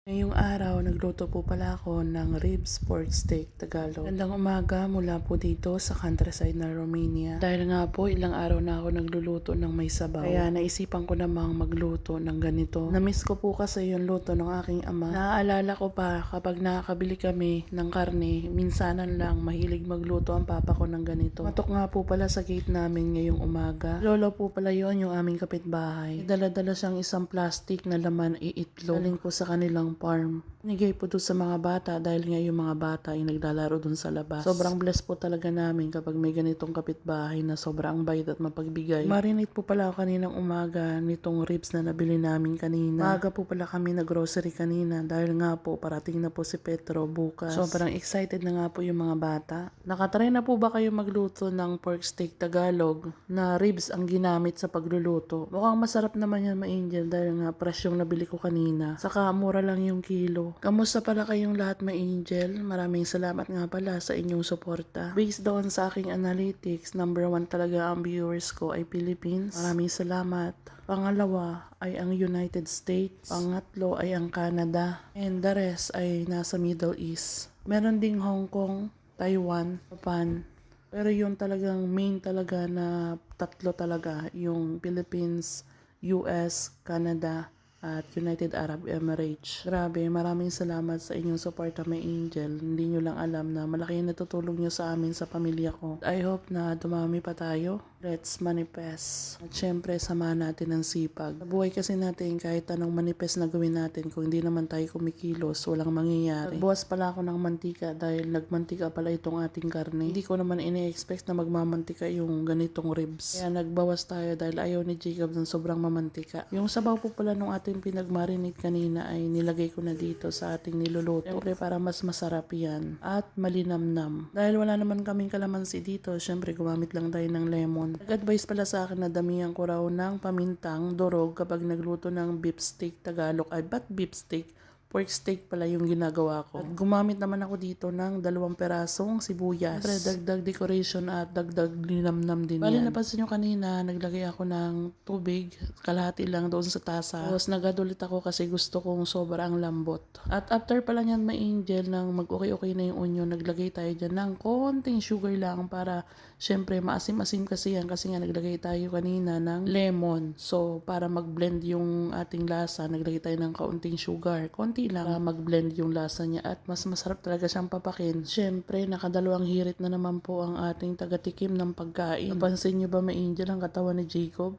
Ngayong araw, nagluto po pala ako ng ribs pork steak Tagalog. Gandang umaga mula po dito sa countryside na Romania. Dahil nga po, ilang araw na ako nagluluto ng may sabaw. Kaya naisipan ko namang magluto ng ganito. Namiss ko po kasi yung luto ng aking ama. Naaalala ko pa kapag nakakabili kami ng karne, minsanan lang mahilig magluto ang papa ko ng ganito. Matok nga po pala sa gate namin ngayong umaga. Lolo po pala yon yung aming kapitbahay. Dala-dala siyang isang plastic na laman iitlog. Galing po sa kanilang farm. Nigay po doon sa mga bata dahil nga yung mga bata ay naglalaro doon sa labas. Sobrang blessed po talaga namin kapag may ganitong kapitbahay na sobrang bait at mapagbigay. Marinate po pala ako kaninang umaga nitong ribs na nabili namin kanina. Maaga po pala kami nag-grocery kanina dahil nga po parating na po si Petro bukas. Sobrang excited na nga po yung mga bata. Nakatry na po ba kayo magluto ng pork steak Tagalog na ribs ang ginamit sa pagluluto? Mukhang masarap naman yan, ma-angel, dahil nga fresh yung nabili ko kanina. Saka mura lang yung kilo. Kamusta pala kayong lahat, ma-angel? Maraming salamat nga pala sa inyong suporta. Based doon sa aking analytics, number 1 talaga ang viewers ko ay Philippines. Maraming salamat. Pangalawa ay ang United States. Pangatlo ay ang Canada. And the rest ay nasa Middle East. Meron ding Hong Kong, Taiwan, Japan. Pero yung talagang main talaga na tatlo talaga, yung Philippines, US, Canada, at United Arab Emirates. Grabe, maraming salamat sa inyong suporta, may angel. Hindi nyo lang alam na malaki yung natutulong nyo sa amin sa pamilya ko. I hope na dumami pa tayo. Let's manifest. At syempre, samahan natin ng sipag. Sa buhay kasi natin, kahit anong manifest na gawin natin, kung hindi naman tayo kumikilos, walang mangyayari. Nagbuwas pala ako ng mantika dahil nagmantika pala itong ating karne. Hindi ko naman ini-expect na magmamantika yung ganitong ribs. Kaya nagbawas tayo dahil ayaw ni Jacob ng sobrang mamantika. Yung sabaw po pala nung ating pinagmarinate kanina ay nilagay ko na dito sa ating niluluto. Syempre para mas masarap yan at malinamnam. Dahil wala naman kaming kalamansi dito, syempre gumamit lang tayo ng lemon. Nag-advise pala sa akin na damihan ko raw ng pamintang durog kapag nagluto ng beef steak Tagalog. Ay, ba't beef steak? Pork steak pala yung ginagawa ko. At gumamit naman ako dito ng 2 perasong sibuyas. Siyempre, dagdag decoration at dagdag linamnam din Bali, yan. Napansin nyo kanina, naglagay ako ng tubig, kalahati lang doon sa tasa. Tapos nagadulit ako kasi gusto kong sobrang lambot. At after pala nyan, may angel, nang mag-okay-okay na yung onion, naglagay tayo dyan ng konting sugar lang para syempre maasim-asim kasi yan kasi nga naglagay tayo kanina ng lemon. So, para mag-blend yung ating lasa, naglagay tayo ng kaunting sugar. Konti lang para mag-blend yung lasa niya at mas masarap talaga siyang papakin. Syempre, nakadalawang hirit na naman po ang ating tagatikim ng pagkain. Napansin nyo ba, may angel ang katawan ni Jacob?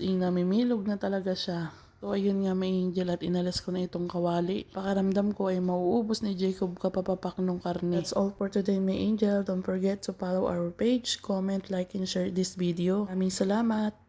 Namimilog na talaga siya. So, ayun nga, may angel, at inalas ko na itong kawali. Pakaramdam ko ay mauubos ni Jacob kapapapak ng karne. That's all for today, may angel. Don't forget to follow our page, comment, like, and share this video. Maraming salamat!